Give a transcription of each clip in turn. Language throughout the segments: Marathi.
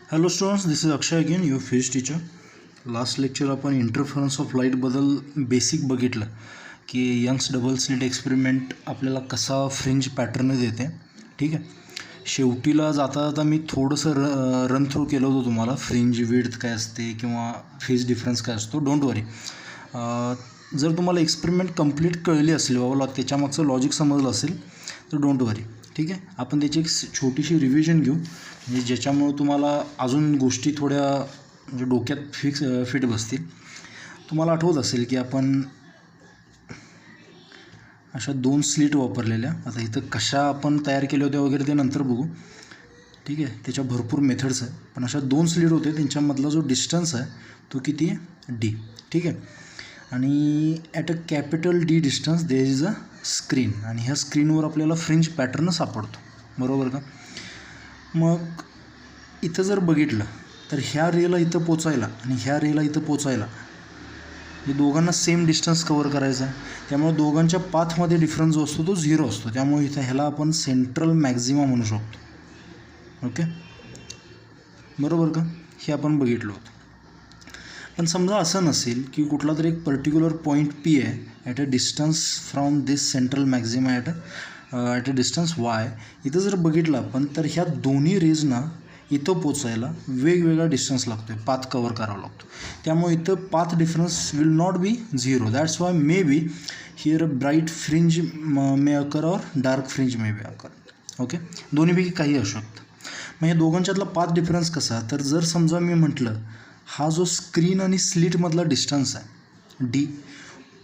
Hello students, this is Akshay again, your physics teacher. Last lecture आपण इंटरफरन्स ऑफ लाईटबद्दल बेसिक बघितलं की यंग्स डबल स्लिट एक्सपेरिमेंट आपल्याला कसा फ्रिंज पॅटर्न देते. ठीक आहे, शेवटीला जाता जाता मी थोडंसं रन थ्रू केलं होतं तुम्हाला, फ्रिंज विड्थ काय असते किंवा फेज डिफरन्स काय असतो. डोंट वरी, जर तुम्हाला एक्सपेरिमेंट कंप्लीट कळली असेल, बाबा त्याच्यामागचं लॉजिक समजलं असेल तर डोंट वरी. ठीक आहे, आपण त्याची एक छोटीशी रिव्हिजन घेऊ, म्हणजे ज्याच्यामुळं तुम्हाला अजून गोष्टी थोड्या म्हणजे डोक्यात फिट बसतील. तुम्हाला आठवत असेल की आपण अशा 2 स्लिट वापरलेल्या. आता इथं कशा आपण तयार केल्या होत्या वगैरे ते नंतर बघू. ठीक आहे, त्याच्या भरपूर मेथड्स आहे, पण अशा 2 स्लिट होते, त्यांच्यामधला जो डिस्टन्स आहे तो किती आहे, डी. ठीक आहे, आणि at a capital D distance there is a screen, आणि ह्या स्क्रीनवर आपल्याला फ्रिंज पॅटर्न सापडतो. बरोबर का? मग इथं जर बघितलं तर ह्या रेला इथं पोचायला आणि ह्या रेला इथं पोचायला हे दोघांना सेम डिस्टन्स कवर करायचा आहे. त्यामुळे दोघांच्या पाथमध्ये डिफरन्स जो असतो तो 0 असतो. त्यामुळे इथं ह्याला आपण सेंट्रल मॅक्झिमा म्हणू शकतो. ओके, बरोबर का? हे आपण बघितलं होतं. पण समजा असं नसेल की कुठला तरी एक पर्टिक्युलर पॉईंट पी आहे at a distance from this central maxima at a distance Y. इथं जर बघितलं आपण तर ह्या दोन्ही रेजना इथं पोचायला वेगवेगळा डिस्टन्स लागतो आहे, पाथ कवर करावा लागतो. त्यामुळे इथं path difference will not be 0. That's why may be here a bright fringe may occur or dark fringe may be occur. Okay, दोन्हीपैकी काही असू शकतं. मग या दोघांच्यातला पाथ डिफरन्स कसा, तर जर समजा मी म्हटलं हा जो स्क्रीन आणि स्लिटमधला डिस्टन्स आहे डी,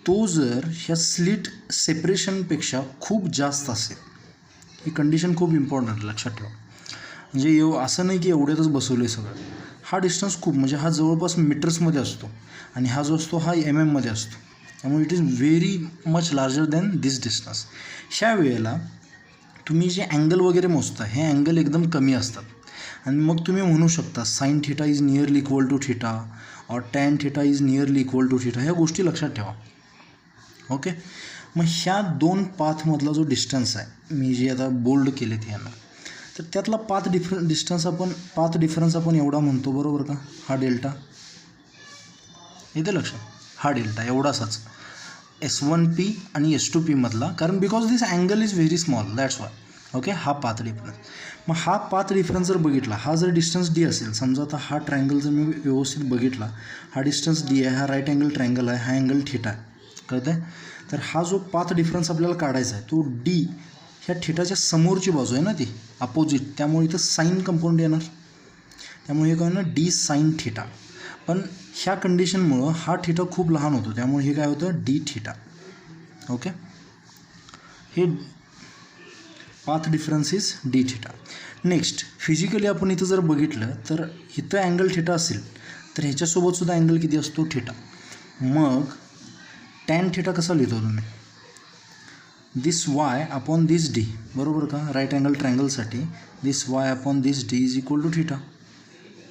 तो जर ह्या स्लिट सेपरेशनपेक्षा खूप जास्त असेल, ही कंडिशन खूप इम्पॉर्टंट लक्षात ठेवा. म्हणजे असं नाही की एवढ्यातच बसवलं आहे सगळं. हा डिस्टन्स खूप, म्हणजे हा जवळपास मीटर्समध्ये असतो आणि हा जो असतो हा MM-मध्ये असतो. त्यामुळे it is very much larger than this distance. ह्या वेळेला तुम्ही जे अँगल वगैरे मोजता हे अँगल एकदम कमी असतात, आणि मग तुम्ही म्हणू शकता sine theta is nearly equal to theta or tan theta is nearly equal to theta. ह्या गोष्टी लक्षात ठेवा. ओके, मग ह्या 2 पाथमधला जो डिस्टन्स आहे, मी जे आता बोल्ड केले ते यांना, तर त्यातला पाथ डिफरन्स आपण एवढा म्हणतो. बरोबर का? हा डेल्टा येते लक्षात, हा डेल्टा एवढासाच S1P आणि S2P मधला, कारण because this angle is very small, that's why. Okay, हा पाथ डिफरन्स. मग हा पाथ डिफरन्स जर बघितला, हा जर डिस्टन्स डी असेल, समजा आता हा ट्रायंगल जर मी व्यवस्थित बघितला, हा डिस्टन्स डी आहे, हा राईट अँगल ट्रायंगल आहे, हा अँगल थिटा आहे, कळतं आहे? तर हा जो पाथ डिफरन्स आपल्याला काढायचा आहे तो डी ह्या थिटाच्या समोरची बाजू आहे ना, ती अपोजिट, त्यामुळे इथं साईन कंपाऊंड येणार. त्यामुळे हे काय ना, डी साईन थिटा. पण ह्या कंडिशनमुळं हा थिटा खूप लहान होतो, त्यामुळे हे काय होतं, डी थिटा. ओके, हे path difference is D theta. Next, physically आपण इथं जर बघितलं तर इथं अँगल थिटा असेल तर ह्याच्यासोबतसुद्धा अँगल किती असतो, थिटा. मग टॅन थिटा कसा लिहितो तुम्ही, this Y upon this D. बरोबर का? राईट अँगल ट्रायंगलसाठी this Y upon this D is equal to theta.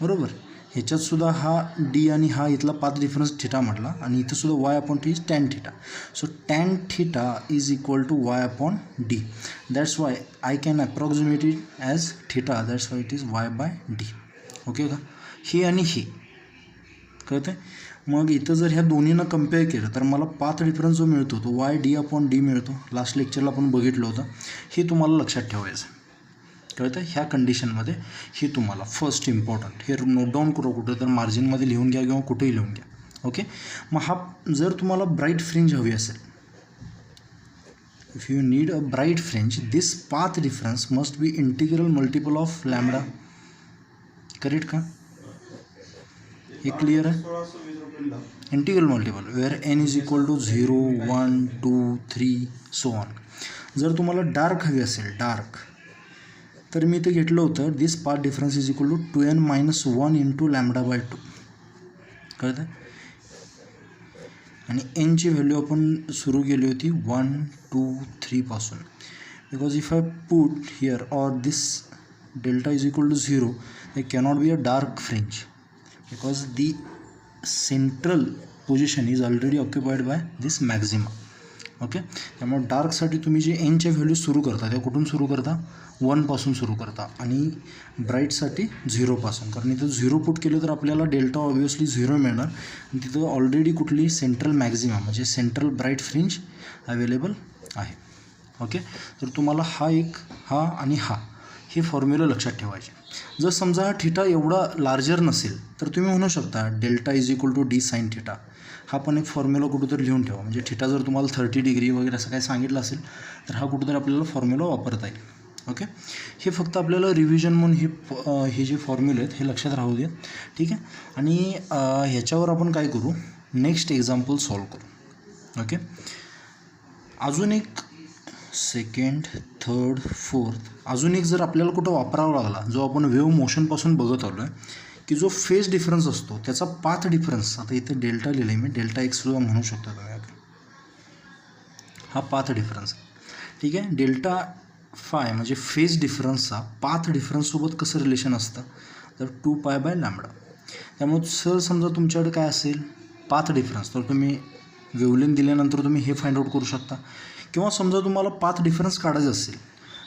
बरोबर, ह्याच्यातसुद्धा हा डी आणि हा इथला पाथ डिफरन्स थिटा म्हटला, आणि इथंसुद्धा Y upon T is tan theta. So tan theta is equal to Y upon D. That's why I can approximate it as theta, that's why it is Y by D. Okay का? हे आणि हे कळतं आहे. मग इथं जर ह्या दोन्हींना कम्पेअर केलं तर मला पाथ डिफरन्स जो मिळतो तो वाय डी अपॉन डी मिळतो. लास्ट लेक्चरला आपण बघितलं होतं. हे तुम्हाला लक्षात ठेवायचं, कळतं आहे. ह्या कंडिशनमध्ये हे तुम्हाला फर्स्ट इम्पॉर्टंट, हे नोट डाऊन करू, कुठं तर मार्जिनमध्ये लिहून घ्या किंवा कुठेही लिहून घ्या. ओके, मग हा जर तुम्हाला ब्राईट फ्रिंज हवी असेल, if you need a bright fringe, this path difference must be integral multiple of lambda. Correct का? हे क्लिअर आहे? Integral multiple where n is equal to 0, 1, 2, 3 so on. जर तुम्हाला डार्क हवी असेल, डार्क, तर मी इथं घेतलं होतं this path difference is equal to 2n-1 into lambda by 2. कळतं? आणि एनची व्हॅल्यू आपण सुरू केली होती 1, 2, 3 पासून. Because if I put here or this delta is equal to 0, they cannot be a dark fringe because the central position is already occupied by this maxima. Okay. त्यामुळे डार्कसाठी तुम्ही जे एनच्या व्हॅल्यू सुरू करता त्या कुठून सुरू करता, 1पासून सुरू करता आणि ब्राईटसाठी 0पासून. कारण इथं 0 पुट केलं तर आपल्याला डेल्टा ऑब्वियसली 0 मिळणार आणि तिथं ऑलरेडी कुठली सेंट्रल मॅक्झिमा म्हणजे सेंट्रल ब्राईट फ्रिंज अवेलेबल आहे. ओके. तर तुम्हाला हा आणि हे फॉर्म्युला लक्षात ठेवायचे. जर समजा थिटा एवढा लार्जर नसेल तर तुम्ही म्हणू शकता delta is equal to D sine theta. हा पण एक फॉर्म्युला कुठंतरी लिहून ठेवा. म्हणजे थिटा जर तुम्हाला 30 डिग्री वगैरे असं काही सांगितलं असेल तर हा कुठंतरी आपल्याला फॉर्म्युला वापरता येईल. ओके. हे फक्त आपल्याला रिव्हिजन म्हणून हे जे फॉर्म्युले आहेत हे लक्षात राहू दे. ठीक आहे. आणि ह्याच्यावर आपण काय करू, नेक्स्ट एक्झाम्पल सॉल्व करू. ओके. अजून एक सेकंड, थर्ड, फोर्थ अजून एक जर आपल्याला कुठं वापरावा लागला, जो आपण वेव्ह मोशनपासून बघत आलो आहे की जो फेज डिफरन्स असतो त्याचा पाथ डिफरन्स, आता इथे डेल्टा लिहिलं आहे मी, डेल्टा एक्स सुद्धा म्हणू शकता तुम्ही. हा पाथ डिफरन्स. ठीक आहे. डेल्टा फाय म्हणजे फेज डिफरन्सचा पाथ डिफरन्ससोबत कसं रिलेशन असतं, तर 2π/λ. त्यामुळे सर समजा तुमच्याकडे काय असेल पाथ डिफरन्स, तर तुम्ही वेव्हलेंथ दिल्यानंतर तुम्ही हे फाइंड आउट करू शकता. किंवा समजा तुम्हाला पाथ डिफरन्स काढायचं असेल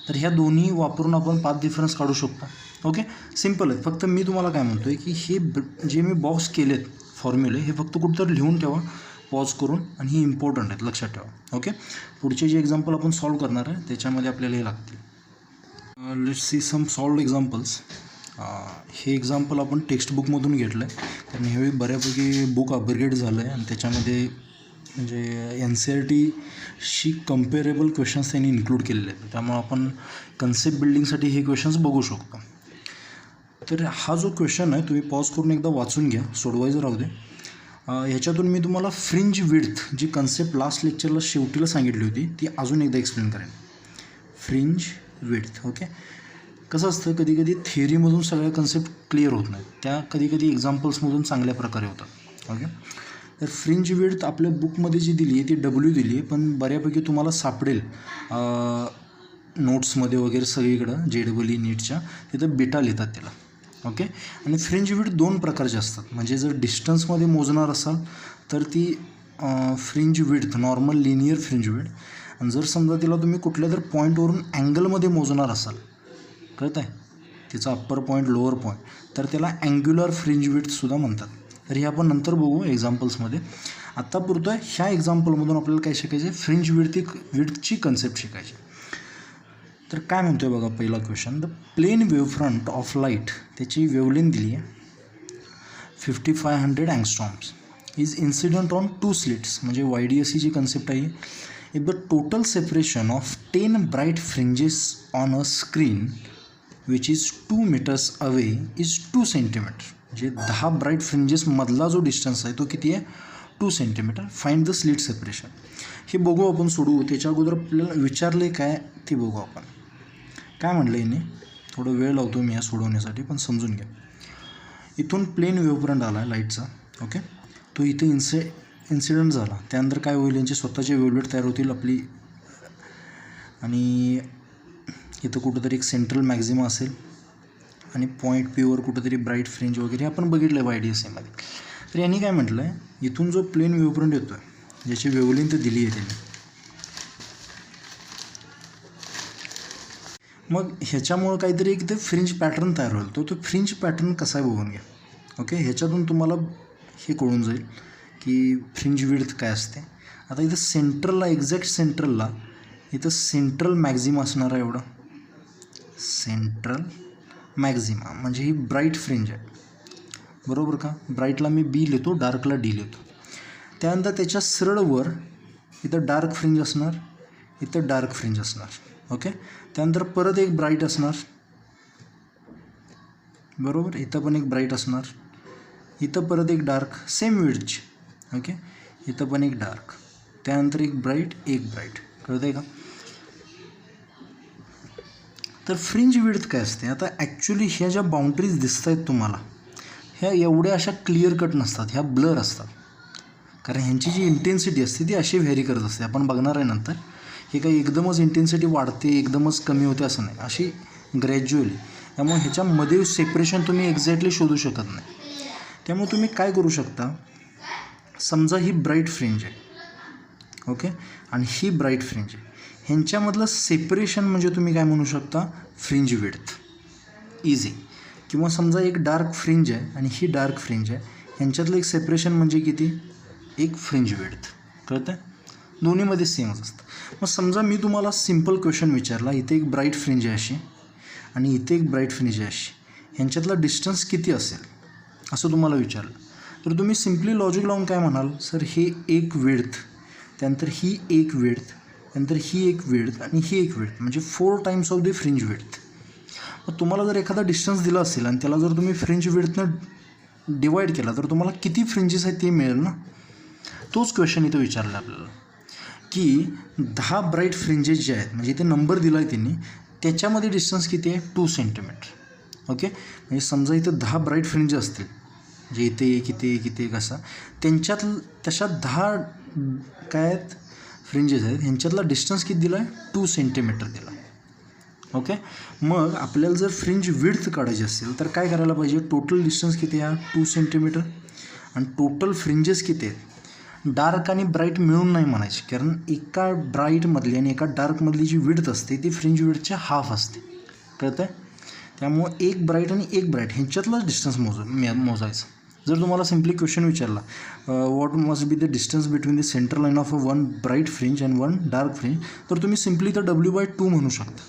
तर ह्या दोन्ही वापरून आपण पाथ डिफरन्स काढू शकता. ओके. सिम्पल आहे. फक्त मी तुम्हाला काय म्हणतो आहे की हे जे मी बॉक्स केलेत फॉर्म्युले हे फक्त कुठंतरी लिहून ठेवा पॉज करून, आणि हे इम्पॉर्टंट आहेत, लक्षात ठेवा. ओके. पुढचे जे एक्झाम्पल आपण सॉल्व करणार आहे त्याच्यामध्ये आपल्याला हे लागतील. Let's see some solved examples. हे एक्झाम्पल आपण टेक्स्टबुकमधून घेतलं आहे कारण ह्यावेळी बऱ्यापैकी बुक अपग्रेड झालं आहे आणि त्याच्यामध्ये म्हणजे NCERTशी कम्पेरेबल क्वेश्चन्स त्यांनी इन्क्लूड केलेले आहेत. त्यामुळे आपण कन्सेप्ट बिल्डिंगसाठी हे क्वेश्चन्स बघू शकतो. तर हा जो क्वेश्चन आहे तुम्ही पॉज करून एकदा वाचून घ्या, सोडवायचं राहू दे. ह्याच्यातून मी तुम्हाला फ्रिंज विड्थ जी कन्सेप्ट लास्ट लेक्चरला शेवटीला सांगितली होती ती अजून एकदा एक्सप्लेन करेन. Fringe width. ओके. कसं असतं कधी कधी थिअरीमधून सगळ्या कन्सेप्ट क्लिअर होत नाहीत, त्या कधी कधी एक्झाम्पल्समधून चांगल्या प्रकारे होतात. ओके. तर फ्रिंज विड्थ आपल्या बुकमध्ये जी दिली आहे ती W दिली आहे, पण बऱ्यापैकी तुम्हाला सापडेल नोट्समध्ये वगैरे सगळीकडं JEE नीटच्या तिथं बीटा लिहितात त्याला. ओके. आणि फ्रिंज विड्थ 2 प्रकारचे असतात. म्हणजे जर डिस्टन्समध्ये मोजणार असाल तर ती fringe width normal linear fringe width, आणि जर समजा तिला तुम्ही कुठल्या तर पॉईंटवरून अँगलमध्ये मोजणार असाल, कळत आहे, तिचा अप्पर पॉईंट लोअर पॉईंट, तर त्याला अँग्युलर फ्रिंज विड्थसुद्धा म्हणतात. तर हे आपण नंतर बघू एक्झाम्पल्समध्ये. आत्ता पुरतं ह्या एक्झाम्पलमधून आपल्याला काय शिकायचं आहे, फ्रिंज विड्थची कन्सेप्ट शिकायची. तर काय म्हणतो आहे बघा पहिला question. The plane wavefront of light, त्याची वेव्हलेंथ दिली आहे 5500 angstroms, is incident on 2 slits, म्हणजे YDSE ची कन्सेप्ट आहे. If the total separation of 10 bright fringes on a screen which is 2 meters away is 2 centimeter, म्हणजे 10 ब्राईट फ्रिंजेसमधला जो डिस्टन्स आहे तो किती आहे, 2 centimeter. Find the slit separation. हे बघू आपण, सोडवू. त्याच्या अगोदर आपल्याला विचारले काय ते बघू आपण. काय म्हणलं याने, थोडं वेळ लावतो मी या सोडवण्यासाठी, पण समजून घ्या. इथून प्लेन वेव्हफ्रंट आला आहे लाईटचा. ओके. तो इथे इन्सिडेंट झाला, त्यानंतर काय होईल, यांचे स्वतःचे वेव्हलेट तयार होतील आपली, आणि इथं कुठंतरी एक सेंट्रल मॅक्झिमा असेल आणि पॉईंट Pवर कुठंतरी ब्राईट फ्रिंज वगैरे आपण बघितलं आहे YDSEमध्ये. तर यांनी काय म्हटलं आहे, इथून जो प्लेन वेव्हफ्रंट येतो आहे ज्याची वेव्हलेंथ दिली आहे त्यांनी, मग ह्याच्यामुळं काहीतरी एक ते फ्रिंज पॅटर्न तयार होईल. तो फ्रिंज पॅटर्न कसा आहे बघून घ्या. ओके. ह्याच्यातून तुम्हाला हे कळून जाईल की फ्रिंज विड्थ काय असते. आता इथं सेंट्रलला, एक्झॅक्ट सेंट्रलला इथं सेंट्रल मॅक्झिमा असणार आहे, एवढं सेंट्रल मॅक्झिमा, म्हणजे ही ब्राईट फ्रिंज आहे, बरोबर का. ब्राईटला मी B लिहितो, डार्कला D लिहितो. त्यानंतर त्याच्या सरळ वर इथं डार्क फ्रिंज असणार, इथं डार्क फ्रिंज असणार. ओके. त्यानंतर परत एक ब्राईट असणार, बरोबर, इथं पण एक ब्राईट असणार, इथं परत एक डार्क सेम विड्थची. ओके. इथं पण एक डार्क, त्यानंतर एक ब्राईट, कळतं आहे का. तर फ्रिंज विड्थ काय असते, आता ॲक्च्युली ह्या ज्या बाउंड्रीज दिसत आहेत तुम्हाला, ह्या एवढ्या अशा क्लिअर कट नसतात, ह्या ब्लर असतात. कारण ह्यांची जी इंटेन्सिटी असते ती अशी व्हेरी करत असते, आपण बघणार आहे नंतर. हे काही एकदमच इंटेन्सिटी वाढते, एकदमच कमी होते असं नाही, अशी ग्रॅज्युअली. त्यामुळे ह्याच्यामध्ये सेपरेशन तुम्ही एक्झॅक्टली शोधू शकत नाही. त्यामुळे तुम्ही काय करू शकता, समजा ही ब्राईट फ्रिंज आहे, ओके, आणि ही ब्राईट फ्रिंज आहे. ह्यांच्यामधलं सेपरेशन म्हणजे तुम्ही काय म्हणू शकता, फ्रिंज विड्थ. इझी. किंवा समजा एक डार्क फ्रिंज आहे आणि ही डार्क फ्रिंज आहे, ह्यांच्यातलं एक सेपरेशन म्हणजे किती, एक फ्रिंज विड्थ. कळतं आहे, दोन्हीमध्ये सेमच असतं. मग समजा मी तुम्हाला सिम्पल क्वेश्चन विचारला, इथे एक ब्राईट फ्रिंज आहे अशी आणि इथे एक ब्राईट फ्रिंज आहे अशी, ह्यांच्यातला डिस्टन्स किती असेल असं तुम्हाला विचारलं, तर तुम्ही सिम्पली लॉजिक लावून काय म्हणाल, सर हे एक विड्थ, त्यानंतर ही एक विड्थ, त्यानंतर ही एक विड्थ आणि ही एक विड्थ, म्हणजे 4 times of the fringe width. मग तुम्हाला जर एखादा डिस्टन्स दिला असेल आणि त्याला जर तुम्ही फ्रिंज विड्थनं डिवाईड केला तर तुम्हाला किती फ्रिंजेस आहेत ते मिळेल ना. तोच क्वेश्चन इथं विचारला आपल्याला की 10 ब्राईट फ्रिंजेस जे आहेत, म्हणजे इथे नंबर दिला आहे त्यांनी, त्याच्यामध्ये डिस्टन्स किती आहे, 2 सेंटीमीटर. ओके, म्हणजे समजा इथं 10 ब्राईट फ्रिंज असतील, म्हणजे इथे एक, इथे एक, इथे एक, असा त्यांच्यात तशा 10 काय आहेत फ्रिंजेस आहेत, ह्यांच्यातला डिस्टन्स किती दिला आहे, 2 सेंटीमीटर दिला. ओके, मग आपल्याला जर फ्रिंज विड्थ काढायची असेल तर काय करायला पाहिजे, टोटल डिस्टन्स किती आहे, 2 सेंटीमीटर, आणि टोटल फ्रिंजेस किती आहेत, डार्क आणि ब्राईट मिळून नाही म्हणायची, कारण एका ब्राईटमधली आणि एका डार्कमधली जी विड्थ असते ती फ्रिंज विड्थच्या हाफ असते. कळतं आहे, त्यामुळं एक ब्राईट आणि एक ब्राईट ह्यांच्यातलाच डिस्टन्स मोजायचं. जर तुम्हाला सिम्पली क्वेश्चन विचारला, what must be the distance between the centre line of one bright fringe and one dark fringe, तर तुम्ही सिम्पली तर W/2 म्हणू शकता.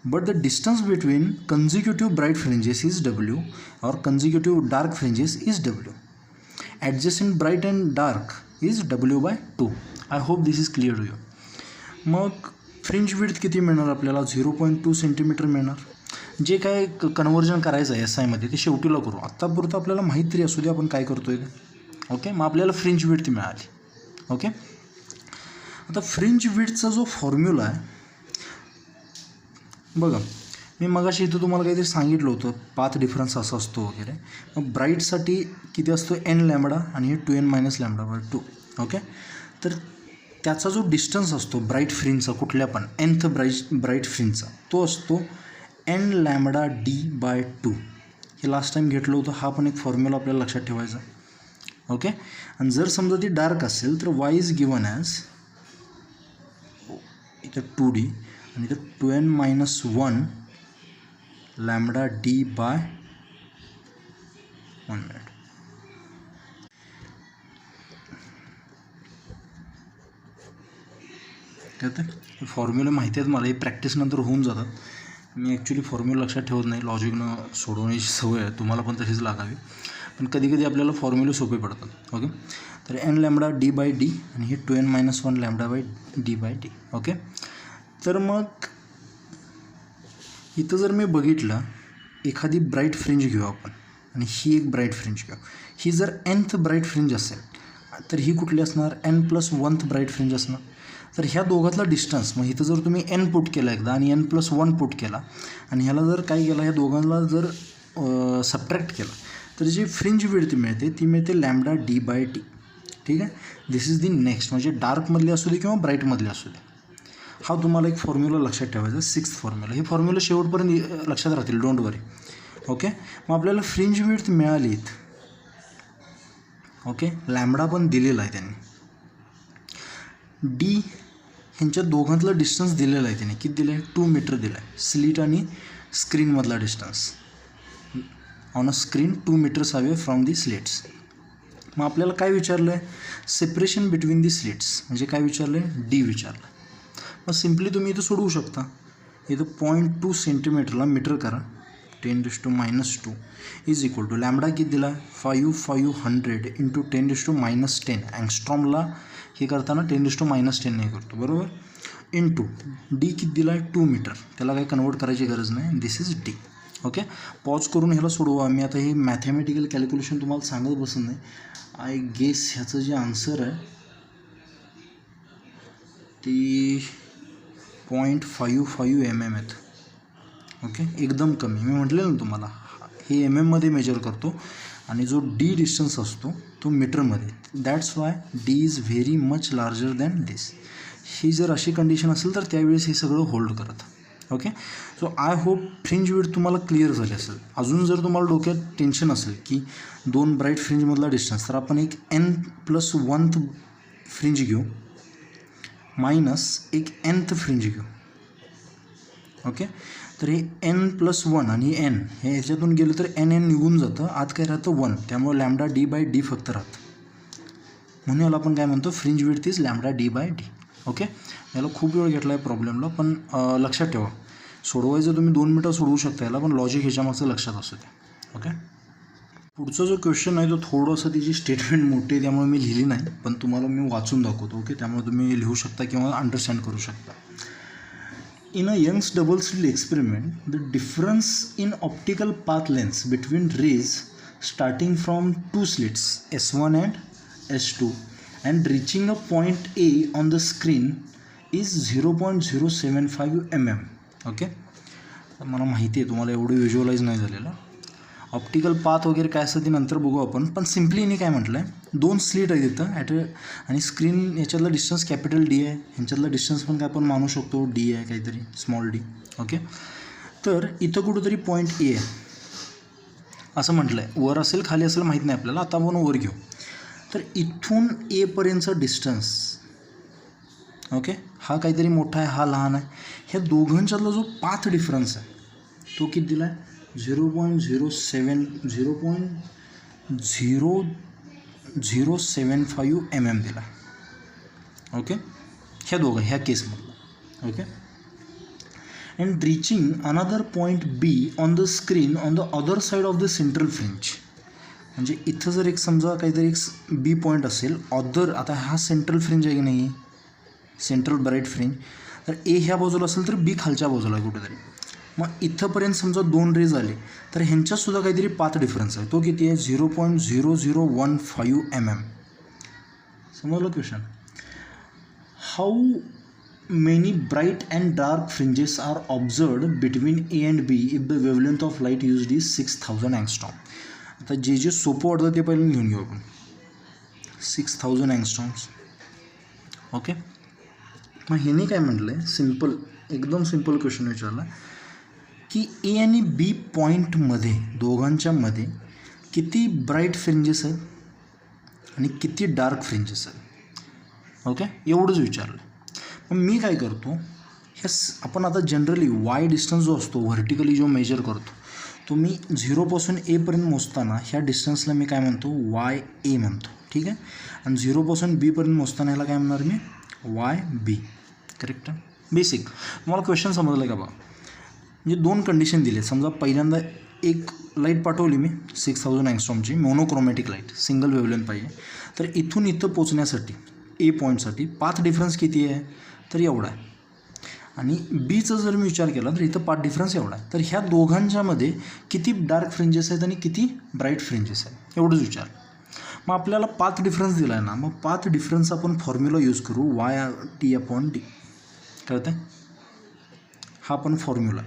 But the distance between consecutive bright fringes is W or consecutive dark fringes is W. Adjacent bright and dark is W/2. I hope this is clear to you. मग फ्रिंज विड्थ किती मिळणार आपल्याला, 0.2 सेंटीमीटर मिळणार. जे काय कन्व्हर्जन करायचं आहे SI मध्ये ते शेवटीला करू, आत्तापुरतं आपल्याला माहीत तरी असू दे आपण काय करतो आहे. ओके, मग आपल्याला फ्रिंज विड्थ मिळाली. ओके, आता फ्रिंज विड्थचा जो फॉर्म्युला आहे बघा, मी मगाशी इथं तुम्हाला काहीतरी सांगितलं होतं, पाथ डिफरन्स असा असतो वगैरे. मग ब्राईटसाठी किती असतो, n लॅम्बडा आणि हे 2n - λ/2. ओके, तर त्याचा जो डिस्टन्स असतो ब्राईट फ्रिंजचा, कुठल्या पण nth ब्राईट फ्रिंजचा, तो असतो n λD/2. हे लास्ट टाईम घेतलं होतं, हा पण एक फॉर्म्युला आपल्याला लक्षात ठेवायचा. ओके, आणि जर समजा ती डार्क असेल तर y इज गिवन ॲज इथं 2D आणि इथं 2n - 1 λD/1 मिनिट. कळतं, हे फॉर्म्युले माहिती आहेत मला, हे प्रॅक्टिसनंतर होऊन जातात. मी ॲक्च्युली फॉर्म्युला लक्षात ठेवत नाही, लॉजिकनं सोडवण्याची सवय आहे, तुम्हाला पण तशीच लागावी, पण कधी कधी आपल्याला फॉर्म्युले सोपे पडतात. ओके, तर n λD/D आणि हे 2n - 1 λD/D. ओके, तर मग इथं जर मी बघितलं, एखादी ब्राईट फ्रिंज घेऊ आपण आणि ही एक ब्राईट फ्रिंज घेऊ, ही जर nth ब्राईट फ्रिंज असेल तर ही कुठली असणार, n+1th ब्राईट फ्रिंज असणार. तर ह्या दोघातला डिस्टन्स, मग इथं जर तुम्ही n पुट केला एकदा आणि n+1 पुट केला आणि ह्याला जर काय केलं, ह्या दोघांना जर सबट्रॅक्ट केला तर जी फ्रिंज विड्थ मिळते ती मिळते λD/D. ठीक आहे, दिस इज दी नेक्स्ट, म्हणजे डार्कमधली असू दे किंवा ब्राईटमधली असू दे. हा तुम्हाला एक फॉर्म्युला लक्षात ठेवायचा, 6th फॉर्म्युला. हे फॉर्म्युला शेवटपर्यंत लक्षात राहतील, डोंट वरी. ओके, मग आपल्याला फ्रिंज विड्थ मिळाली. ओके, लॅम्बडा पण दिलेला आहे त्यांनी, डी ह्यांच्या दोघांतलं डिस्टन्स दिलेलं आहे त्यांनी, किती दिलं आहे, 2 मीटर दिलं आहे. स्लिट आणि स्क्रीनमधला distance, on a screen 2 metres away from the slits. मग आपल्याला काय विचारलं आहे, सेपरेशन बिटवीन दी स्लिट्स, म्हणजे काय विचारलं आहे, डी विचारलं. मग सिम्पली तुम्ही इथं सोडवू शकता, इथं 0.2 सेंटीमीटरला मीटर करा, 10⁻² इज इक्वल टू लॅम्बडा किती दिला, 500 इंटू 10⁻10 अँगस्ट्रॉमला हे करताना 10⁻10 नाही करतो, बरोबर, इंटू डी किती दिला आहे, 2 मीटर, त्याला काही कन्वर्ट करायची गरज नाही, दिस इज डी. ओके, पॉज करून ह्याला सोडवा. मी आता हे मॅथमॅटिकल कॅल्क्युलेशन तुम्हाला सांगत बसत नाही. आय गेस ह्याचं जे आन्सर आहे ती 0.55 mm आहेत. ओके, एकदम कमी. मी म्हटलेलं ना तुम्हाला, हे मध्ये मेजर करतो आणि जो डी डिस्टन्स असतो तो मीटरमध्ये. That's why D is very much larger than this. ही जर अशी कंडिशन असेल तर त्यावेळेस हे सगळं होल्ड करत. Okay, so I hope fringe width तुम्हाला क्लिअर झाली असेल. अजून जर तुम्हाला डोक्यात टेन्शन असेल की 2 ब्राईट फ्रिंजमधला डिस्टन्स, तर आपण एक n+1th फ्रिंज घेऊ मायनस एक nth फ्रिंज घेऊ. ओके, तर हे n+1 आणि n हे ह्याच्यातून गेलं तर n निघून जातं, आत काय राहतं 1, त्यामुळे लॅम्बडा d/d फक्त राहतं. म्हणून याला आपण काय म्हणतो, fringe width is lambda d/d. Okay, याला खूप वेळ घेतला आहे प्रॉब्लेमला, पण लक्षात ठेवा, सोडवायचं तुम्ही 2 मिनटं सोडवू शकता याला, पण लॉजिक ह्याच्यामागचं लक्षात असू द्या. ओके, पुढचा जो क्वेश्चन आहे तो थोडंसं तिची स्टेटमेंट मोठी आहे त्यामुळे मी लिहिली नाही, पण तुम्हाला मी वाचून दाखवतो. ओके, त्यामुळे तुम्ही लिहू शकता किंवा अंडरस्टँड करू शकता. In a Young's double slit experiment, the difference in optical path lengths between rays starting from two slits S1 and S2 and reaching a point A on the screen is 0.075 mm. Okay, मला माहिती आहे तुम्हाला एवढं व्हिज्युअलाइज नाही झालेलं. ऑप्टिकल पाथ वगैरे काय असतं ते नंतर बघू आपण, पण सिम्पली यांनी काय म्हटलं आहे, 2 स्लिट आहे तिथं आणि स्क्रीन याच्यातलं डिस्टन्स कॅपिटल D आहे, ह्यांच्यातलं डिस्टन्स पण काय आपण मानू शकतो D आहे काहीतरी स्मॉल d. ओके, तर इथं कुठंतरी पॉईंट A आहे असं म्हटलं आहे, वर असेल खाली असेल माहीत नाही आपल्याला, आता आपण वर घेऊ. तर इथून A पर्यंतचा डिस्टन्स, ओके, हा काहीतरी मोठा आहे, हा लहान आहे, ह्या दोघांच्यातला जो पाथ डिफरन्स आहे तो किती दिला आहे, 0.075 mm दिला. ओके, ह्या केसमधला. Okay, and reaching another point B on the screen on the other side of the central fringe. म्हणजे इथं जर एक समजा काहीतरी एक B पॉईंट असेल अदर, आता हा सेंट्रल फ्रिंज आहे की नाही, सेंट्रल ब्राईट फ्रिंज, तर A ह्या बाजूला असेल तर B खालच्या बाजूला आहे कुठेतरी. मग इथंपर्यंत समजा 2 रेज आले तर ह्यांच्यातसुद्धा काहीतरी पाथ डिफरन्स आहे, तो किती आहे, 0.0015 mm. समजलं question. How many bright and dark fringes are observed between A and B if the wavelength of light used is 6000 angstrom. आता जे सोपं वाटतं ते पहिलं लिहून घेऊ आपण, 6000 अँगस्ट्रॉम्स. ओके, मग ह्याने काय म्हटलं आहे, सिम्पल, एकदम सिम्पल क्वेश्चन विचारला की A आणि B पॉईंटमध्ये दोघांच्यामध्ये किती ब्राईट फ्रिंजेस आहेत आणि किती डार्क फ्रिंजेस आहेत. ओके, एवढंच विचारलं. मग मी काय करतो, आपण आता जनरली वाय डिस्टन्स जो असतो व्हर्टिकली जो मेजर करतो तो मी 0 A पर्यंत मोजताना ह्या डिस्टन्सला मी काय म्हणतो, YA म्हणतो. ठीक आहे, आणि 0 B पर्यंत मोजताना ह्याला काय म्हणणार मी, YB. करेक्ट आहे, बेसिक. तुम्हाला क्वेश्चन समजलं का बा, म्हणजे 2 कंडिशन दिले. समजा पहिल्यांदा एक लाईट पाठवली मी 6000 अँगस्ट्रॉमची मोनोक्रोमॅटिक लाईट, सिंगल वेवलेंथ पाहिजे, तर इथून इथं पोचण्यासाठी A पॉईंटसाठी पाथ डिफरन्स किती आहे, तर एवढा आहे. आणि Bचा जर मी विचार केला तर इथं पाथ डिफरन्स एवढा आहे. तर ह्या दोघांच्यामध्ये किती डार्क फ्रिंजेस आहेत आणि किती ब्राईट फ्रिंजेस आहेत एवढंच विचार. मग आपल्याला पाथ डिफरन्स दिला आहे ना, मग पाथ डिफरन्स आपण फॉर्म्युला यूज करू, YT/D. कळतं आहे, हा पण फॉर्म्युला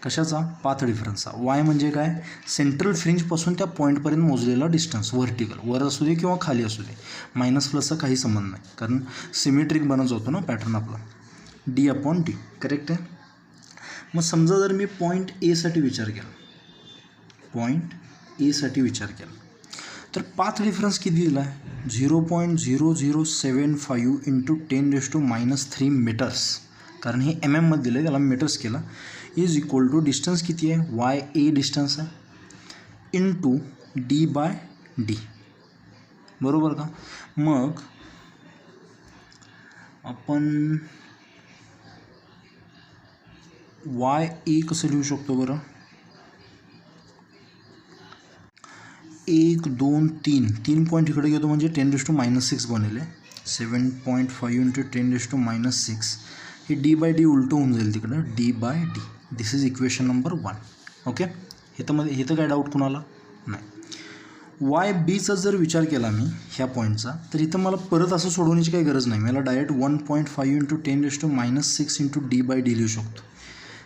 कशाचा, पाथ डिफरन्सचा. वाय म्हणजे काय, सेंट्रल फ्रिंजपासून त्या पॉईंटपर्यंत मोजलेला डिस्टन्स, व्हर्टिकल, वर असू दे किंवा खाली असू दे, मायनस प्लसचा काही संबंध नाही, कारण सिमेट्रिक बनत जातो ना पॅटर्न आपला. D/D. करेक्ट आहे. मग समजा जर मी पॉईंट Aसाठी विचार केला, तर पाथ डिफरन्स किती दिला आहे, 0.0075 × 10⁻³ मीटर्स, कारण हे MM मध्ये दिलं आहे, त्याला मीटर्स केला, इज इक्वल टू डिस्टन्स किती आहे, YA डिस्टन्स आहे, इंटू D/D. बरोबर का. मग आपण YA कसं लिहू शकतो बरं, 1 2 3 पॉईंट इकडे घेतो म्हणजे 10⁻⁶ बनेल. 7.5 × 10⁻⁶, हे D/D उलटं होऊन जाईल तिकडं, D/D. This is equation number 1. Okay, हे तर काय डाऊट कुणाला नाही. YBचा जर विचार केला मी ह्या पॉईंटचा, तर इथं मला परत असं सोडवण्याची काही गरज नाही, मला डायरेक्ट 1.5 × 10⁻⁶ D/D लिहू शकतो,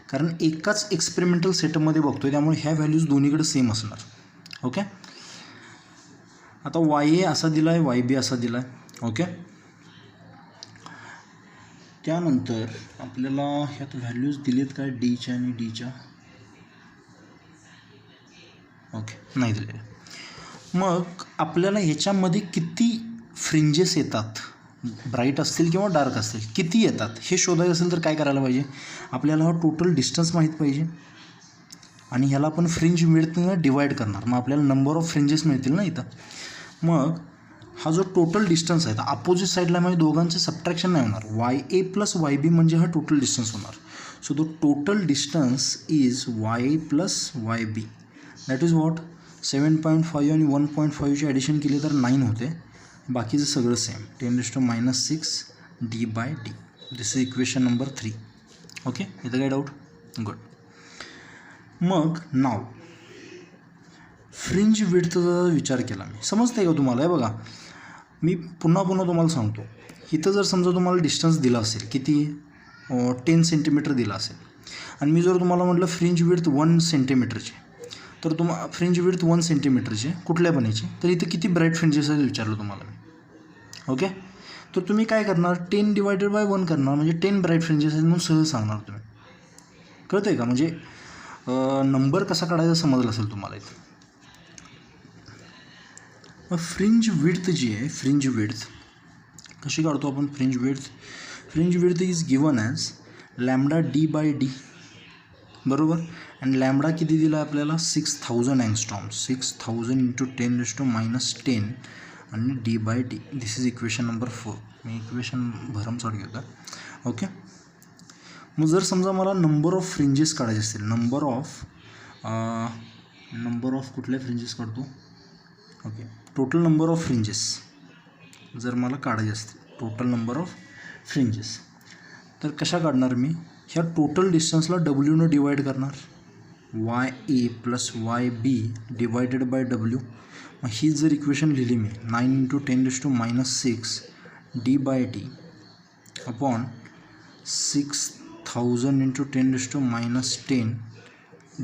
कारण एकाच एक्सपेरिमेंटल सेटअपमध्ये बघतोय, त्यामुळे ह्या व्हॅल्यूज दोन्हीकडे सेम असणार. ओके, आता YA असा दिला आहे, YB असा दिला आहे. ओके, त्यानंतर आपल्याला ह्यात व्हॅल्यूज दिलेत काय, Dच्या आणि Dच्या, ओके नाही दिलेले. मग आपल्याला ह्याच्यामध्ये किती फ्रिंजेस येतात ब्राईट असतील किंवा डार्क असतील, किती येतात हे शोधायचं असेल तर काय करायला पाहिजे, आपल्याला हा टोटल डिस्टन्स माहीत पाहिजे आणि ह्याला आपण फ्रिंज विड्थनं डिवाईड करणार, मग आपल्याला नंबर ऑफ फ्रिंजेस मिळतील ना इथं. मग हा जो टोटल डिस्टन्स आहे तर अपोजिट साईडला म्हणजे दोघांचे सबट्रॅक्शन नाही होणार, Y A plus Y B म्हणजे हा टोटल डिस्टन्स होणार. So the total distance is Y A plus Y B, that is what 7.5 आणि 1.5ची ॲडिशन केली तर 9 होते, बाकीचं सगळं same 10⁻⁻6 d/d. This is equation number 3. Okay, इथं काय डाऊट? गुड. मग नाव फ्रिंज विड्थचा विचार केला मी, समजतं का तुम्हाला? हे बघा, मी पुन्हा तुम्हाला सांगतो. इथं जर समजा तुम्हाला डिस्टन्स दिला असेल किती 10 सेंटीमीटर दिला असेल आणि मी जर तुम्हाला म्हटलं फ्रिंज विड्थ 1 सेंटीमीटरची, तर फ्रिंज विड्थ 1 सेंटीमीटरची कुठल्या बनायची, तर इथं किती ब्राईट फ्रिंजेस आहेत विचारलं तुम्हाला मी. ओके, तर तुम्ही काय करणार, 10/1 करणार, म्हणजे 10 ब्राईट फ्रिंजेस आहेत म्हणून सहज सांगणार तुम्ही. कळतं आहे का? म्हणजे नंबर कसा काढायचा समजलं असेल तुम्हाला इथं. फ्रिंज विड्थ जी आहे, फ्रिंज विड्थ कशी काढतो आपण? Fringe width is given as λd/d, बरोबर. आणि लॅम्बडा किती दिला आहे आपल्याला? 6000 अँगस्ट्रॉम, 6000 × 10⁻10 आणि d/d. This is equation number 4. Me equation भरमसाठ घेतो. ओके, मग जर समजा मला नंबर ऑफ फ्रिंजेस काढायचे असतील, नंबर ऑफ कुठल्या फ्रिंजेस काढतो? Okay, total number of fringes जर मला काढायचे असतील, टोटल नंबर ऑफ फ्रिंजेस, तर कशा काढणार मी? ह्या टोटल डिस्टन्सला डब्ल्यूनं डिवाईड करणार, Y A plus Y B divided by W. मग ही जर इक्वेशन लिहिली मी 9 × 10⁻6 d/d अपॉन 6000 × 10⁻10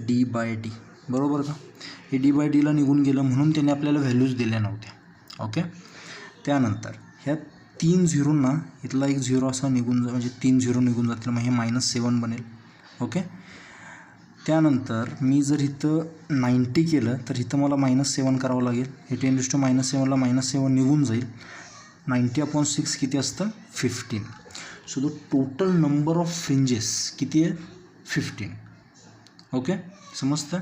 d/d, बरोबर का? हे d/dला निघून गेलं म्हणून त्याने आपल्याला व्हॅल्यूज दिल्या नव्हत्या. ओके, त्यानंतर ह्या 3 झिरोंना इथला एक झिरो असा निघून म्हणजे 3 झिरो निघून जातील, मग हे -7 बनेल. ओके, त्यानंतर मी जर इथं 90 केलं तर इथं मला -7 करावं लागेल. हे 10⁻7ला -7 निघून जाईल. 90/6 किती असतं? 15. So the total number of fringes किती आहे? 15. ओके, समजतं?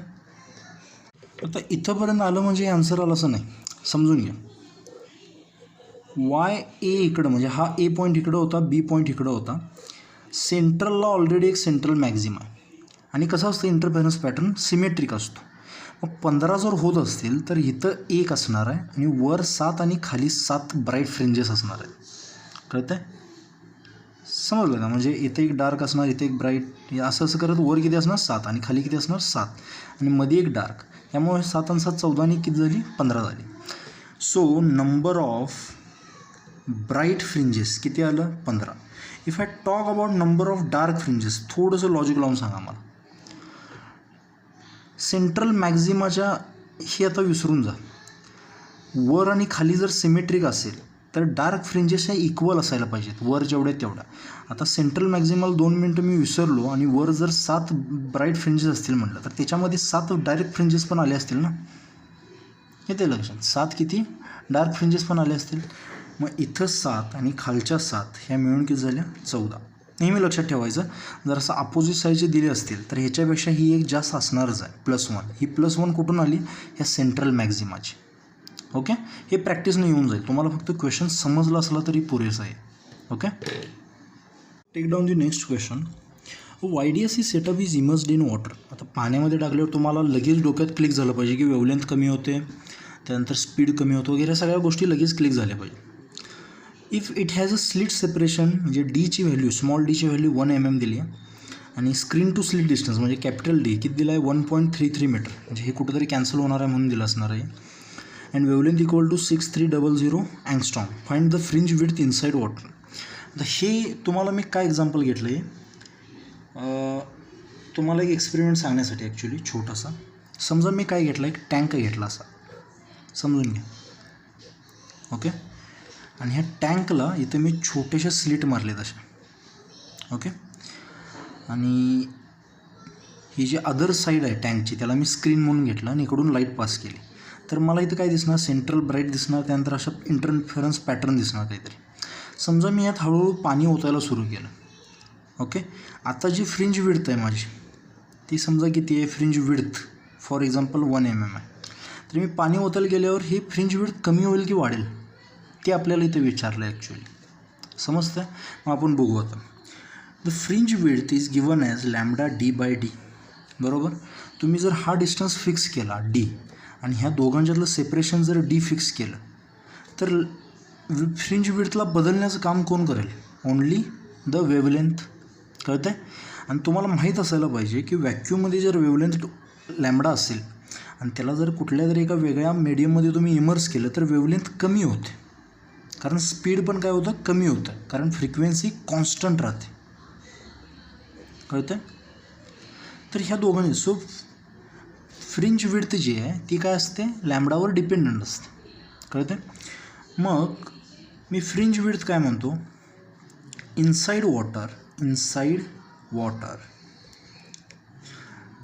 आता इथंपर्यंत आलं म्हणजे आन्सर आलं असं नाही, समजून घ्या. वाय ए इकडं म्हणजे हा ए पॉईंट इकडं होता, बी पॉईंट इकडं होता. सेंट्रलला ऑलरेडी एक सेंट्रल मॅक्झिमा आहे आणि कसं असतं इंटरफेरन्स पॅटर्न सिमेट्रिक असतो. मग 15 जर होत असतील तर इथं 1 असणार आहे आणि वर 7 आणि खाली 7 ब्राईट फ्रिंजेस असणार आहेत. कळतं आहे? समजलं का? म्हणजे इथे एक डार्क असणार, इथे एक ब्राईट, असं करत वर किती असणार? 7 आणि खाली किती असणार? 7 आणि मध्ये एक डार्क. त्यामुळे 7 आणि 7 14 आणि किती झाली? 15 झाली. So number of bright fringes किती आलं? 15. If I talk about number of dark fringes, थोडंसं लॉजिक लावून सांगा मला. सेंट्रल मॅक्झिमाच्या हे आता विसरून जा. वर आणि खाली जर सिमेट्रिक असेल तर डार्क फ्रिंजेस ह्या इक्वल असायला पाहिजेत, वर जेवढे तेवढ्या. आता सेंट्रल मॅक्झिमाला 2 मिनटं मी विसरलो आणि वर जर 7 ब्राईट फ्रिंजेस असतील म्हटलं तर त्याच्यामध्ये 7 डायरेक्ट फ्रिंजेस पण आले असतील ना. येते लक्षात? 7 किती डार्क फ्रिंजेस पण आले असतील. मग इथं 7 आणि खालच्या 7 ह्या मिळून किती झाल्या? 14. नेहमी लक्षात ठेवायचं, जर असं अपोजिट साईडचे दिले असतील तर ह्याच्यापेक्षा ही एक जास्त असणारच आहे, +1. ही +1 कुठून आली? ह्या सेंट्रल मॅक्झिमाची. ओके, हे प्रॅक्टिसनं येऊन जाईल. तुम्हाला फक्त क्वेश्चन समजलं असला तरी पुरेसं आहे. Okay, take down the next question. YDSC setup is immersed in water. आता पाण्यामध्ये टाकल्यावर तुम्हाला लगेच डोक्यात क्लिक झालं पाहिजे की वेवलेंथ कमी होते, त्यानंतर स्पीड कमी होतो वगैरे, सगळ्या गोष्टी लगेच क्लिक झाल्या पाहिजे. If it has a slit separation, म्हणजे डीची व्हॅल्यू, स्मॉल डीची व्हॅल्यू 1 mm दिली आहे आणि स्क्रीन टू स्लिट डिस्टन्स म्हणजे कॅपिटल डी किती दिला आहे? 1.33 मीटर, म्हणजे हे कुठेतरी कॅन्सल होणार आहे म्हणून दिलं असणार आहे. And wavelength equal to 6300 angstrom. Find the fringe width inside water. आता हे तुम्हाला मी काय एक्झाम्पल घेतलं आहे, तुम्हाला एक एक्सपेरिमेंट सांगण्यासाठी ॲक्च्युली छोटासा. समजा मी काय घेतला, एक टँक घेतला असा, समजून घ्या. ओके, आणि ह्या टँकला इथं मी छोटेशा स्लिट मारलेत अशा. ओके, आणि ही जी अदर साईड आहे टँकची त्याला मी स्क्रीन म्हणून घेतलं आणि इकडून लाईट पास केली. तर मला इथं काय दिसणार? सेंट्रल ब्राईट दिसणार, त्यानंतर अशा इंटरफेरन्स पॅटर्न दिसणार काहीतरी. समजा मी यात हळूहळू पाणी ओतायला सुरू केलं. ओके, आता जी फ्रिंज विड्थ आहे माझी ती समजा किती आहे, fringe width for example 1 mm आहे. तर मी पाणी ओतायला गेल्यावर ही फ्रिंज विड्थ कमी होईल की वाढेल ते आपल्याला इथे विचारलं आहे ॲक्च्युली. समजतं? मग आपण बघू आता. The fringe width is given as lambda D by D. बरोबर. तुम्ही जर हा डिस्टन्स फिक्स केला डी आणि ह्या दोघांच्यातलं सेपरेशन जर डी फिक्स केलं तर फ्रिंज विड्थला बदलण्याचं काम कोण करेल? Only the wavelength. कळतं आहे? आणि तुम्हाला माहीत असायला पाहिजे की व्हॅक्यूममध्ये जर वेवलेंथ लॅम्बडा असेल आणि त्याला जर कुठल्या तरी एका वेगळ्या मीडियममध्ये तुम्ही इमर्स केलं तर वेवलेंथ कमी होते, कारण स्पीड पण काय होतं, कमी होतं, कारण फ्रिक्वेन्सी कॉन्स्टंट राहते. कळतं आहे? तर ह्या दोघांनी सो फ्रिंज विड्थ जी आहे ती काय असते, लॅम्बडावर डिपेंडंट असते. कळतं आहे? मग मी फ्रिंज विड्थ काय म्हणतो, inside water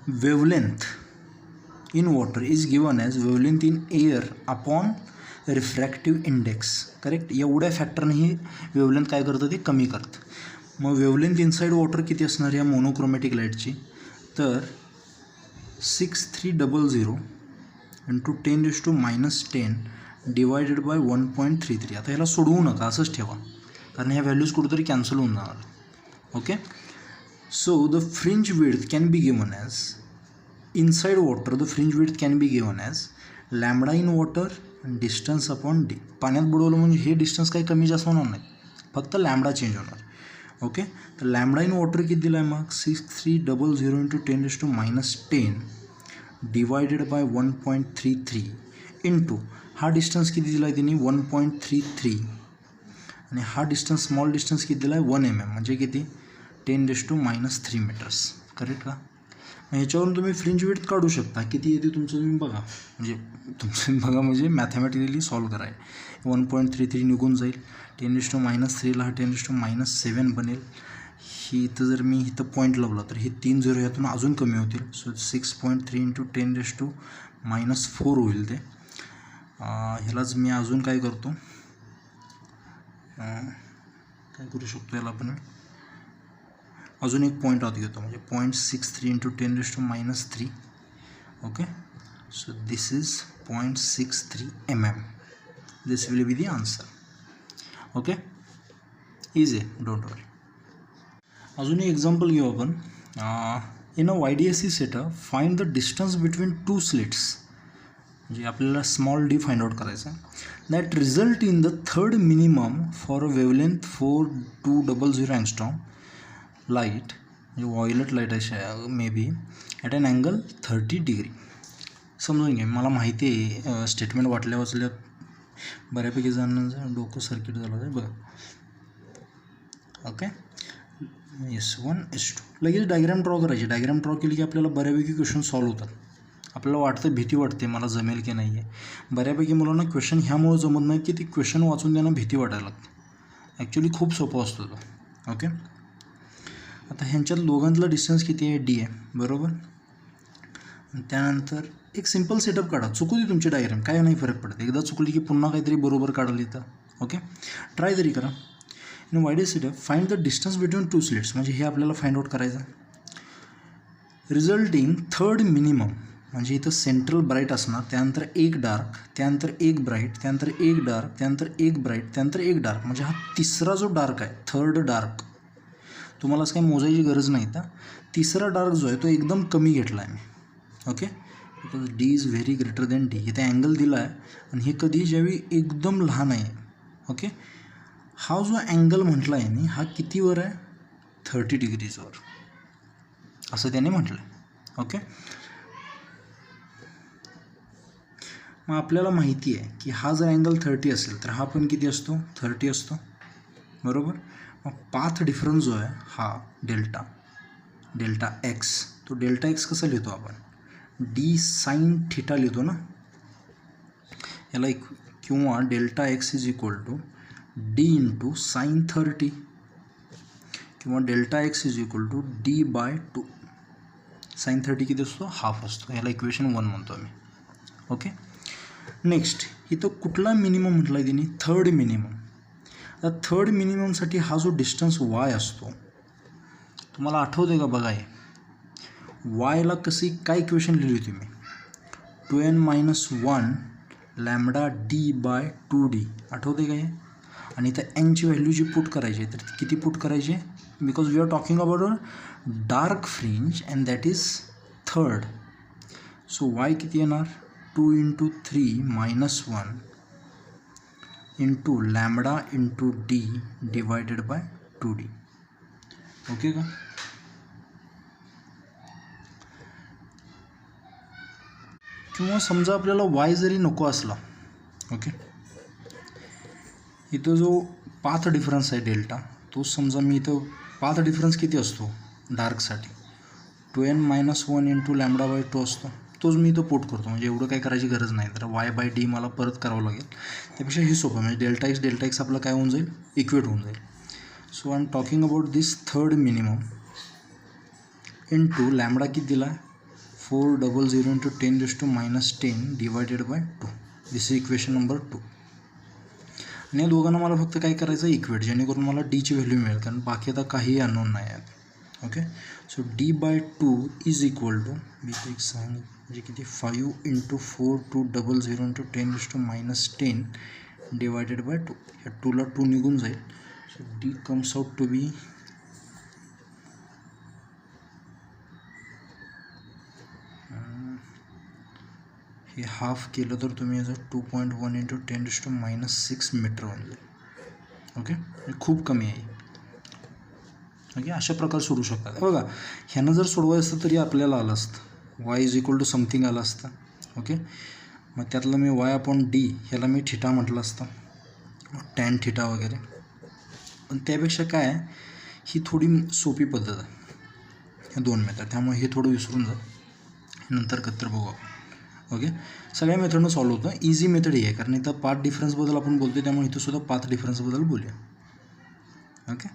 wavelength in water is given as wavelength in air upon refractive index. Correct. एवढ्या फॅक्टरने ही वेवलेंथ काय करतं, ते कमी करतं. मग वेवलेंथ इनसाइड वॉटर किती असणार या मोनोक्रोमॅटिक लाईटची, तर 6300 इंटू 10⁻10 डिवायडेड बाय 1.33. आता ह्याला सोडवू नका, असंच ठेवा, कारण ह्या व्हॅल्यूज कुठेतरी कॅन्सल होऊन जाणार. Okay. So the fringe width can be given as inside water, the fringe width can be given as lambda in water distance upon D. पाण्यात बुडवलं म्हणजे हे डिस्टन्स काही कमी जास्त होणार नाही, फक्त लॅम्बडा चेंज होणार. ओके. तर लॅम्बडा इन वॉटर किती दिला आहे मग, 6300 इंटू 10⁻10 डिवायडेड बाय 1.33 इंटू हा डिस्टन्स किती दिला आहे त्यांनी, 1.33, आणि हा डिस्टन्स स्मॉल डिस्टन्स किती दिला आहे, 1 mm, म्हणजे किती, 10⁻3 मीटर्स. करेक्ट का? ह्याच्यावरून तुम्ही फ्रिंज विड्थ काढू शकता, किती येते तुमचं तुम्ही बघा, म्हणजे मॅथमॅटिकली सॉल्व करा. 1.33 निघून जाईल, 10⁻3ला हा 10⁻7 बनेल. ही इथं जर मी इथं पॉईंट लावला तर हे 3 0 ह्यातून अजून कमी होतील. सो 6.3 इंटू 10⁻4 होईल ते. ह्यालाच मी अजून काय करतो, काय करू शकतो याला आपण अजून एक पॉईंट आत घेतो, म्हणजे 0.63 into 10⁻3. Okay. So this is 0.63 mm. This will be the answer. Okay. Easy, don't worry. अजून एक एक्झाम्पल घेऊ आपण. In a YDSC setup find the distance between 2 slits. म्हणजे आपल्याला स्मॉल डी फाइंड आउट करायचं आहे. That result in the third minimum for a wavelength 4200 angstrom light, म्हणजे वॉयलेट लाईट अशा may be at an angle 30 degree. समजून घ्या, मला माहिती आहे स्टेटमेंट वाटल्या वाचल्या बऱ्यापैकी जणांचं डोकं सर्किट झालं आहे बघा. ओके. S1 S2 लगेच डायग्राम ड्रॉ करायची. डायग्राम ड्रॉ केली की आपल्याला बऱ्यापैकी क्वेश्चन सॉल्व्ह होतात. आपल्याला वाटतं, भीती वाटते मला जमेल की नाही आहे. बऱ्यापैकी मुलांना क्वेश्चन ह्यामुळं जमत नाही की ती क्वेश्चन वाचून त्यांना भीती वाटायला लागते. ॲक्च्युली खूप सोपं असतो तो. ओके. आता ह्यांच्यात दोघांतला डिस्टन्स किती आहे, डी आहे. बरोबर. त्यानंतर एक सिम्पल सेटअप काढा. चुकू दे तुमची डायग्राम, काय नाही फरक पडत. एकदा चुकली की पुन्हा काहीतरी बरोबर काढायला येतं. ओके. ट्राय तरी करा. In YDSC setup find the distance between 2 slits, म्हणजे हे आपल्याला फाइंड आउट करायचं. रिझल्टिंग थर्ड मिनिमम, म्हणजे इथं सेंट्रल ब्राईट असणार, त्यानंतर एक डार्क, त्यानंतर एक ब्राईट, त्यानंतर एक डार्क, त्यानंतर एक ब्राईट, त्यानंतर एक डार्क, म्हणजे हा तिसरा जो डार्क आहे, थर्ड डार्क, तुम्हाला असं काही मोजायची गरज नाही. तर तिसरा डार्क जो आहे तो एकदम कमी घेतला आहे मी. Okay. Because D is very greater than D. इथे अँगल दिला आहे आणि हे कधी ज्यावेळी एकदम लहान आहे. ओके. हा जो अँगल म्हटला आहे मी, हा कितीवर आहे, 30 डिग्रीजवर, असं त्याने म्हटलं आहे. ओके. मग आपल्याला माहिती आहे की हा जर अँगल 30 असेल तर हा पण किती असतो, 30 असतो. बरोबर. मग पाथ डिफरन्स जो आहे हा डेल्टा एक्स, तो डेल्टा एक्स कसा लिहितो आपण, डी साइन थिटा लिहितो ना याला, किंवा delta X is equal to D into sine 30, किंवा delta X is equal to D by 2. Sine 30 किती असतो, हाफ असतो. याला इक्वेशन 1 म्हणतो आम्ही. ओके. नेक्स्ट इथं कुठला मिनिमम म्हटला आहे तिने, थर्ड मिनिमम. आता थर्ड मिनिममसाठी हा जो डिस्टन्स वाय असतो, तुम्हाला आठवते का बघा, वायला कशी काय इक्वेशन लिहिली होती मी, 2n-1 lambda D bye 2d, आठवते का हे? आणि इथं एनची व्हॅल्यू जी पुट करायची आहे, तर किती पुट करायची आहे, because we are talking about a dark fringe and that is third. So Y किती येणार, 2 × 3 - 1 into lambda into D divided by 2d. Okay का? किंवा समजा आपल्याला वाय जरी नको असला, ओके, इथं जो पाथ डिफरन्स आहे डेल्टा, तो समजा मी इथं पाथ डिफरन्स किती असतो डार्कसाठी, 2n-1 इंटू लॅम्बडा बाय 2 असतो, तोच मी इथं पोट करतो. म्हणजे एवढं काय करायची गरज नाही, तर वाय बाय डी मला परत करावं लागेल. त्यापेक्षा हे सोपं, म्हणजे डेल्टा एक्स आपलं काय होऊन जाईल, इक्वेट होऊन जाईल. So I am talking about this third minimum into lambda किती दिला, 400 into 10⁻10 divided by 2. This is equation number 2. आणि या दोघांना मला फक्त काय करायचं, इक्वेट, जेणेकरून मला डीची व्हॅल्यू मिळेल, कारण बाकी आता काही अननोन नाही आहेत. Okay, so D by 2 is equal to, म्हणजे किती, 5 इंटू 4,200 इंटू 10⁻10 डिवायडेड बाय 2. ह्या 2ला 2 निघून जाईल. So D comes out to be हे हाफ केलं तर तुम्ही याचं 2.1 इंटू 10⁻6 मीटर होऊन जाईल. ओके, खूप कमी आहे. ओके, अशा प्रकारे सोडू शकतात. बघा, ह्यानं जर सोडवायचं असतं तरी आपल्याला आलं असतं, Y is equal to something आलं असतं. ओके, मग त्यातलं मी वाय अपॉन डी ह्याला मी थिटा म्हटलं असतं, टॅन थिटा वगैरे. पण त्यापेक्षा काय आहे, ही थोडी सोपी पद्धत आहे, हे 2 मेथड, त्यामुळे हे थोडं विसरून जा, नंतर कत्र बघू आपण. ओके, सगळ्या मेथडनं सॉल्व्ह होतं. इझी मेथड ही आहे, कारण इथं पाथ डिफरन्सबद्दल आपण बोलतो, त्यामुळे इथं सुद्धा पाथ डिफरन्सबद्दल बोलूया. ओके.